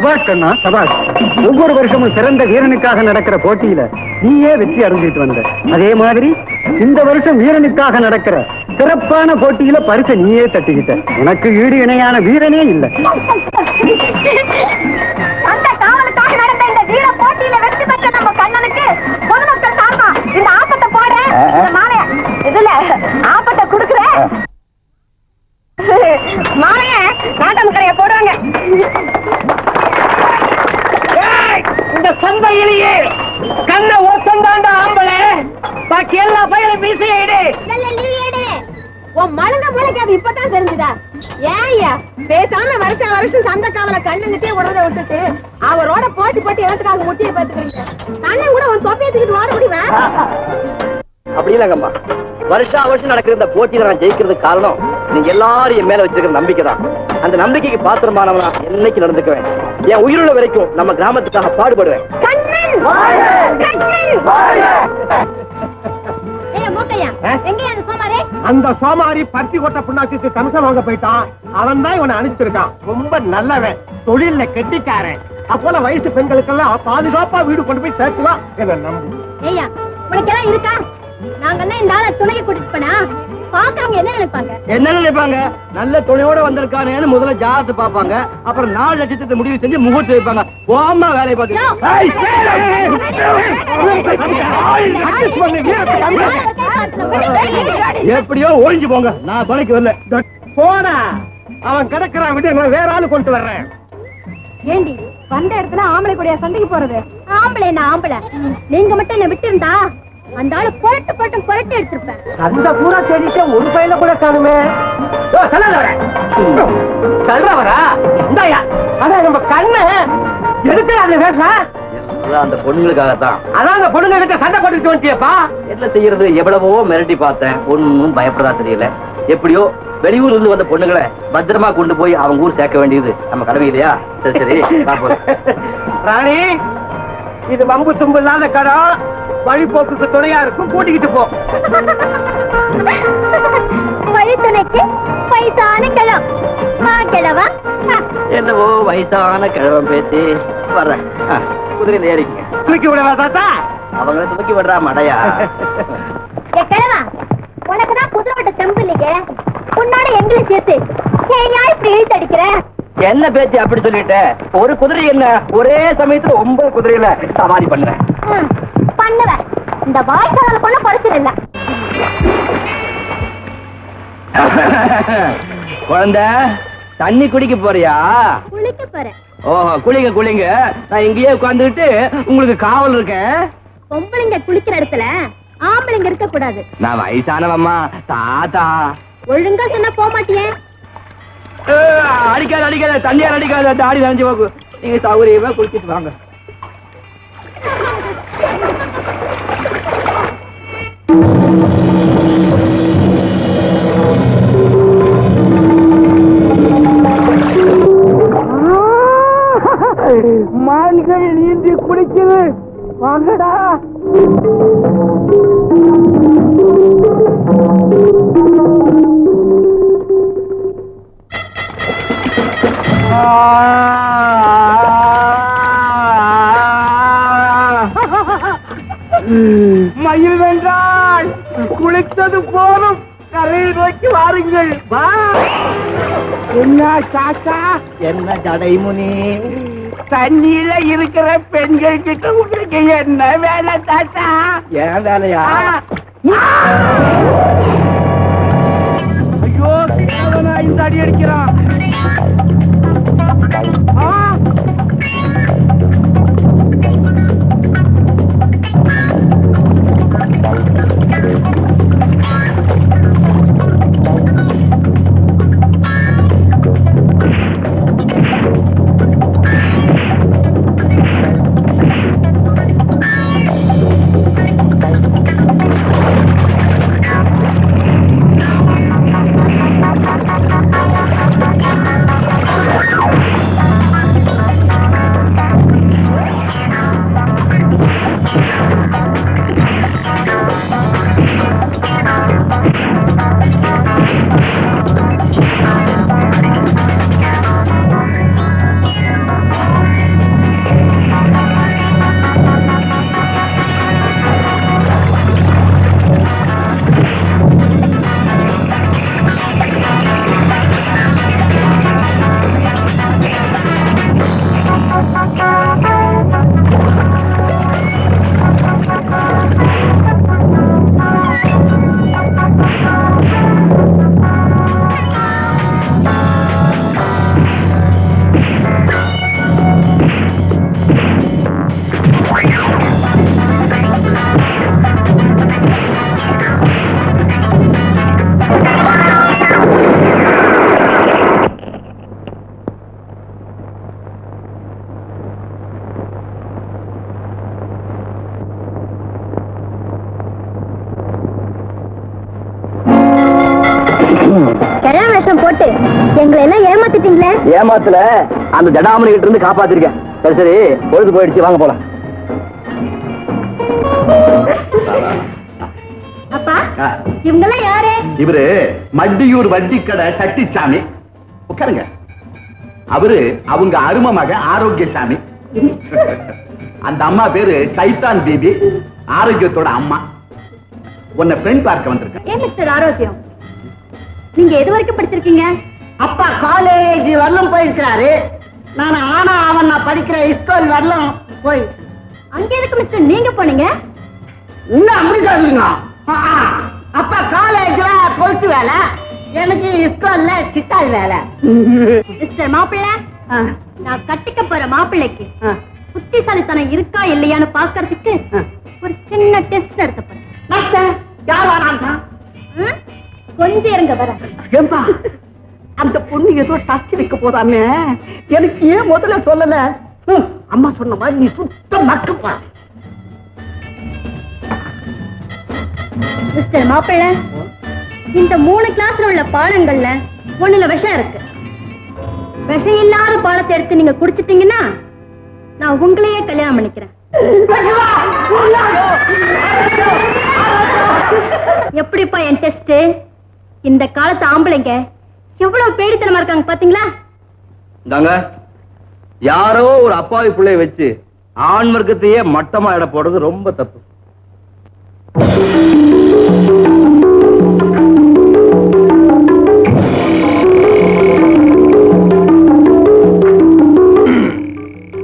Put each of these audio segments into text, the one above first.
சபாஷ் கண்ணா சபாஷ். ஒவ்வொரு வருஷமும் சிறந்த வீரனுக்காக நடக்கிற போட்டியில நீயே வெற்றி அடைஞ்சிட்டு வந்த. அதே மாதிரி இந்த வருஷம் வீரனுக்காக நடக்கிற சிறப்பான போட்டியில பரிசை நீயே தட்டிக்கிட்ட. உனக்கு ஈடு இணையான வீரனே இல்லை. அந்த காவலுக்காக நடந்த இந்த வீர போட்டியில வெற்றி பெற்ற நம்ம கண்ணனுக்கு பொதுமக்கள் சார்பா இந்த ஆப்பத்தை போட மாலைய இதுல ஆப்பத்தை கொடுக்குற மாலைய நாட்டமுக்கரைய போடுவாங்க. இந்த சந்தையிலேயே கண்ண ஒசந்தாண்ட ஆம்பளை பாக்கி எல்லா பயிரும் வீசையிடு. உன் மழுங்க முளைக்காது இப்பதான் தெரிஞ்சுதா? ஏய்யா பேசாம வருஷம் வருஷம் சந்தை காவல கண்ணுங்கிட்டே உடனே விட்டுட்டு அவரோட போட்டி போட்டு எழுத்துக்காக முட்டியை பார்த்துக்கிறீங்க. கண்ணன் கூட உன் தொப்பியத்துக்கிட்டு ஓட முடியுமா? அப்படி இல்லங்கம்மா, வருஷம் வருஷம் நடக்கிற இந்த போட்டியில நான் ஜெயிக்கிறதுக்கு காரணம் நீங்க எல்லாரும் என் மேல வச்சிருக்கிற நம்பிக்கை தான். அந்த நம்பிக்கைக்கு பாத்திரமானவனா என்னைக்கு நடந்துக்குவேன். என் உயிருள்ள வரைக்கும் நம்ம கிராமத்துக்காக பாடுபடுவேன். அந்த சோமாரி பருத்தி கொட்ட புண்ணாக்கு கமிஷன் வாங்க போயிட்டான். அவன் தான் இவனை அனுப்பிச்சிருக்கான். ரொம்ப நல்லவன், தொழில கெட்டிக்காரன். அப்போல வயசு பெண்களுக்கெல்லாம் பாதுகாப்பா வீடு கொண்டு போய் சேர்த்துவான். என்ன நம்பு. ஐயா உனக்கு எல்லாம் இருக்கா? நாங்கெல்லாம் இந்த ஆளை துணைக்கு கூட்டிட்டு போனா பாக்குறவங்க என்ன நினைப்பாங்க? என்ன நினைப்பாங்க? நல்ல துணையோட வந்திருக்கானேன்னு முதல்ல ஜாதகத்தை பாப்பாங்க. அப்புறம் 4 லட்சத்தை முடிவு செஞ்சு முகூர்த்தம் வைப்பாங்க. போமா வேலையை பாத்து எப்படியோ ஒழிஞ்சு போங்க. நான் துணைக்கு வரல. போனா அவன் கிடக்குறான், விட்டு வேற ஆளு கொண்டு வர்றேன். ஏண்டி வந்த இடத்துல ஆம்பளை கூடிய சண்டைக்கு போறது? ஆம்பளை என்ன ஆம்பளை? நீங்க மட்டும் என்ன விட்டு இருந்தா அந்த ஆளு புரட்டு போட்டு புரட்டி எடுத்திருப்பேன். அந்த பூரா தேடிட்டு ஒரு பையில கூட காணுமே. சொல்றவரா இந்தாயா? அதான் நம்ம கண்ணு எதுக்கு அந்த வேஷம்? அந்த பொண்ணுங்களுக்காகத்தான். அதான் அந்த பொண்ணுங்க கிட்ட சண்டை போட்டுட்டு வந்துட்டியப்பா. என்ன செய்யறது? எவ்வளவோ மிரட்டி பார்த்தேன், ஒன்னும் பயப்படா தெரியல. எப்படியோ வெளியூர்ல இருந்து வந்த பொண்ணுங்களை பத்திரமா கொண்டு போய் அவங்க ஊர் சேர்க்க வேண்டியது நம்ம கடமை இல்லையா? சரி சரி ராணி, இது வம்பு தும்பு இல்லாத கடம், வழிபோக்குக்கு துணையா இருக்கும். கூட்டிக்கிட்டு போ. வழித்துணைக்கு வயசான கிழம் கிழவா? என்னவோ வயசான கிழவன் பேசி வர்றேன். குதிரையில ஏறிக்க. தூக்கி விடவா தாத்தா? அவங்கள தூக்கி விடுறா மடையா? கிழவா உனக்குதான் குதிரை விட்ட தெம்பு இல்லையே, உன்னோட எங்களை சேர்த்து ஏன் இப்படி இழுத்து அடிக்கிற? என்ன பேச்சு அப்படி சொல்லிட்ட? ஒரு குதிரை என்ன ஒரே சமயத்துல 9 குதிரையில சவாரி பண்ண பண்ணுவ. இந்த வாய்க்கால கொள்ள குறைச்சல் இல்ல. குழந்தை தண்ணி குடிக்க போறியா? குளிக்க போறேன். ஓஹோ, குளிங்க குளிங்க. நான் இங்கேயே உட்கார்ந்துட்டு உங்களுக்கு காவல் இருக்கேன். பொம்பளைங்க குளிக்கிற இடத்துல ஆம்பளைங்க இருக்க கூடாது. நான் வயசானவம்மா தாத்தா. ஒழுங்கா சொன்னா போக மாட்டியே. அடிக்காத அடிக்காத, தண்ணியார் அடிக்காத, தாடி நனைஞ்சு போக்கு. நீங்க சௌகரியமா குளிச்சுட்டு வாங்க. மான்கள் நீந்தி குளிக்குது, வாங்கடா. மயில் வென்றால் குளித்தது போலும், கரையை நோக்கி வாருங்கள். வா. என்ன சாச்சா? என்ன ஜடைமுனி? தண்ணியில இருக்கிற பெண்கள் கிட்ட உங்களுக்கு என்ன வேலை தாத்தா? ஏன் வேலையா? ஐயோ, இந்த அடி அடிக்கிறான். விட்டு எங்களை எல்லாம் ஏமாத்திட்டீங்களே. ஏமாத்துல அந்த ஜடாமணி கிட்ட இருந்து காப்பாத்திருக்கேன். சரி சரி, பொழுது போயிடுச்சு, வாங்க போலாம். அப்பா, இவங்கெல்லாம் யாரு? இவரு மட்டியூர் வட்டி கடை சட்டிச்சாமி. உட்காருங்க. அவரு அவங்க அருமை மக ஆரோக்கியசாமி. அந்த அம்மா பேரு சைத்தான் பேபி, ஆரோக்கியத்தோட அம்மா. உன்னை பெண் பார்க்க வந்திருக்க. ஏன் மிஸ்டர் ஆரோக்கியம், நீங்க எது வரைக்கும் படிச்சிருக்கீங்க? அப்பா காலேஜ் வரலும் போயிருக்கிறாரு. நான் ஆனா அவன் நான் படிக்கிற ஸ்கூல் வரலும் போய். அங்க எதுக்கு மிஸ்டர் நீங்க போனீங்க? இன்னும் அப்படி சொல்லுங்க. அப்பா காலேஜ்ல பொறுத்து வேலை, எனக்கு ஸ்கூல்ல சித்தாள் வேலை. மிஸ்டர் மாப்பிள்ளை, நான் கட்டிக்க போற மாப்பிள்ளைக்கு புத்திசாலித்தனம் இருக்கா இல்லையான்னு பாக்குறதுக்கு ஒரு சின்ன டெஸ்ட் நடத்த போறேன். யார் வராங்க? கொஞ்சம் இருங்க வர. ஏம்பா, அந்த பொண்ணு ஏதோ டஸ்ட் வைக்க போதாமே, எனக்கு ஏன் முதல்ல சொல்லல? அம்மா சொன்ன மாதிரி நீ சுத்த மக்குப்பா. மிஸ்டர் மாப்பிள்ளை, இந்த 3 கிளாஸ்ல உள்ள பாடங்கள்ல ஒண்ணுல விஷம் இருக்கு. விஷம் இல்லாத பாடத்தை எடுத்து நீங்க குடிச்சிட்டீங்கன்னா நான் உங்களையே கல்யாணம் பண்ணிக்கிறேன். எப்படிப்பா என் டெஸ்ட்? இந்த காலத்து ஆம்பளைங்க எவ்வளவு பேடித்தனமா இருக்காங்க பாத்தீங்களா? இந்தாங்க, யாரோ ஒரு அப்பாவி பிள்ளைய வச்சு ஆண் வர்க்கத்தையே மட்டமா இட போடுறது ரொம்ப தப்பு.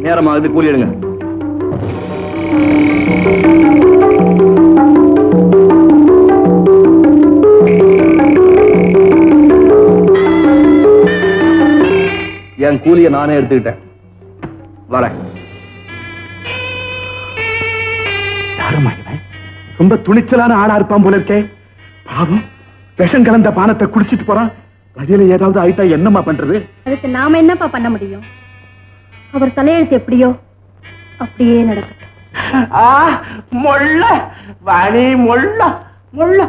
நேரமாகுது, கூலி எடுங்க. என் கூலியை நானே எடுத்துக்கிட்டேன், வரேன். யாருமா இவன்? ரொம்ப துணிச்சலான ஆளா இருப்பான் போல இருக்கே. பாவம், விஷம் கலந்த பானத்தை குடிச்சிட்டு போறான். வழியில ஏதாவது ஆயிட்டா என்னம்மா பண்றது? அதுக்கு நாம என்னப்பா பண்ண முடியும்? அவர் தலையெழுத்து எப்படியோ அப்படியே நடக்கும். மொள்ள வாணி, மொள்ள மொள்ள.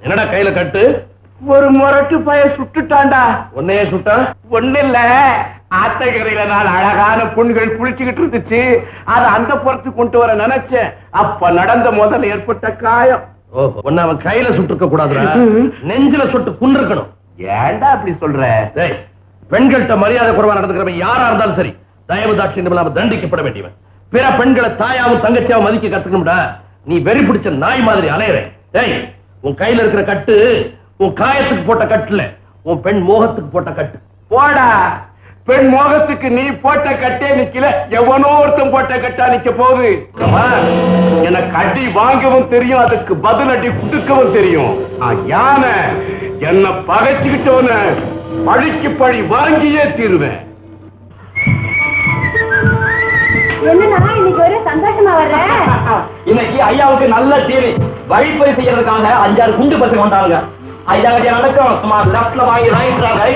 என்னடா கையில கட்டு? ஒரு முரட்டு பய சுட்டுட்டான்டா. உன்னையே சுட்டா? ஒண்ணு இல்ல, ஆத்தகரையில நான் அழகான பொண்ணுகள் குளிச்சுக்கிட்டு இருந்துச்சு. அது அந்த புறத்து கொண்டு வர நினைச்சேன். அப்ப நடந்த முதல்ல ஏற்பட்ட காயம். ஓஹோ, உன்னை அவன் கையில சுட்டுக்க கூடாதுடா, நெஞ்சில சுட்டு குன்றிருக்கணும். ஏன்டா அப்படி சொல்ற? டேய், பெண்கள்கிட்ட மரியாதை குறைவா நடந்துக்கிறவன் யாரா இருந்தாலும் சரி, தயவு தாட்சியம் இல்லாம தண்டிக்கப்பட வேண்டியவன். பிற பெண்களை தாயாவும் தங்கச்சியாவும் மதிக்க கத்துக்கணும்டா. நீ வெறி பிடிச்ச நாய் மாதிரி அலையற. டேய், உன் கையில இருக்கிற கட்டு உன் காயத்துக்கு போட்ட கட்டுல, உன் பெண் மோகத்துக்கு போட்ட கட்டு. போடா, பெண் மோகத்துக்கு நீ போட்ட கட்டே நிக்கல, எவனோ ஒருத்தன் போட்ட கட்டா நிக்க போகுது. எனக்கு அடி வாங்கவும் தெரியும், அதுக்கு பதில் அடி குடுக்கவும் தெரியும். யானை என்ன பகைச்சுக்கிட்டவன பழிக்கு பழி வாங்கியே தீருவேன். என்னன்னா இன்னைக்கு ஒரே சந்தோஷமா வர்ற? இன்னைக்கு ஐயாவுக்கு நல்ல டிவி வழிப்பறி செய்யறதுக்காக 5-6 குண்டு பசங்க வந்தாங்க. ஐயா கட்டியா நடக்கும். சும்மா லெப்ட்ல வாங்கி ரைட்ல வாங்கி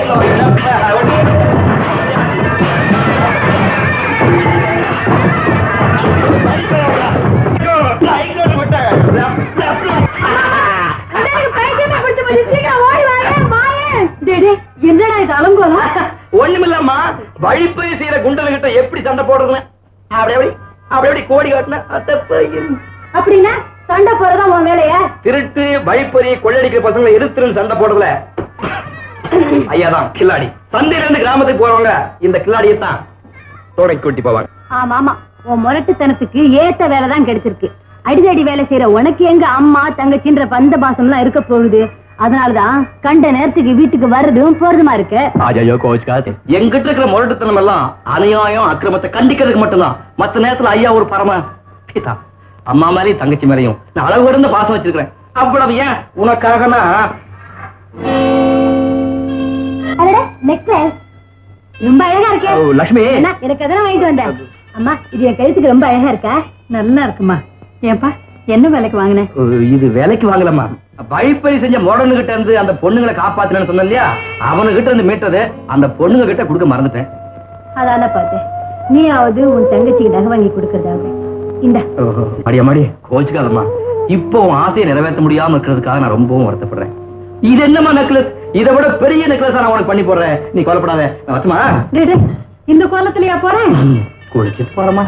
என்னடா இது அலங்கோலம்? ஒண்ணுமில்லம்மா, வழிப்பறி செய்யற குண்டல்கிட்ட எப்படி சண்டை போடுறதுன்னு அப்படி கோடி காட்டின. அப்படின்னா சண்டை போறதா உன் வேலையா? திருட்டு வழிப்பறி கொள்ளடிக்கிற பசங்களை எதிர்த்து சண்டை போடுறதுல ஐயாதான் கில்லாடி. சந்தையில இருந்து கிராமத்துக்கு போறவங்க இந்த கில்லாடியை தான் தோடை கொட்டி போவாங்க. ஆமா ஆமா, உன் முரட்டுத்தனத்துக்கு ஏத்த வேலைதான் கிடைச்சிருக்கு. அடிதடி வேலை செய்யற உனக்கு எங்க அம்மா தங்கச்சின்ற பந்த பாசம் எல்லாம் இருக்க போகுது. அதனாலதான் கண்ட நேரத்துக்கு வீட்டுக்கு வர்றதும் போறதுமா இருக்கு. எங்கிட்ட இருக்கிற முரட்டுத்தனம் எல்லாம் அநியாயம் அக்கிரமத்தை கண்டிக்கிறதுக்கு மட்டும்தான். மத்த நேரத்துல ஐயா ஒரு பரம பிதா. அம்மா மேலையும் தங்கச்சி மேலையும் நான் அளவு இருந்து பாசம் வச்சிருக்கிறேன். அவ்வளவு ஏன் உனக்காகனா ரொம்ப அழகா இருக்கே. லட்சுமி, எனக்கு அதெல்லாம் வாங்கிட்டு வந்தேன். அம்மா, இது என் கழுத்துக்கு ரொம்ப அழகா இருக்கா? நல்லா இருக்குமா. ஏன்பா, என்ன வேலைக்கு வாங்கினேன்? இது வேலைக்கு வாங்கலாமா? வழிப்பறி செஞ்ச மோடனு கிட்ட இருந்து அந்த பொண்ணுங்களை காப்பாத்தினு சொன்ன இல்லையா, அவனுகிட்ட இருந்து மீட்டது அந்த பொண்ணுங்க கிட்ட கொடுக்க மறந்துட்டேன். அதான பார்த்தேன். நீயாவது உன் தங்கச்சிக்கு நகை வாங்கி கொடுக்கறதாவது. இந்த அடியாமாடி கோச்சுக்காதம்மா. இப்போ உன் ஆசையை நிறைவேற்ற முடியாம இருக்கிறதுக்காக நான் ரொம்பவும் வருத்தப்படுறேன். இது என்னமா நெக்லஸ்? இதை விட பெரிய நெக்லஸ் நான் உனக்கு பண்ணி போடுறேன், நீ கவலைப்படாத. வச்சுமா இந்த கோலத்திலயா போறேன்? குளிச்சிட்டு போறமா.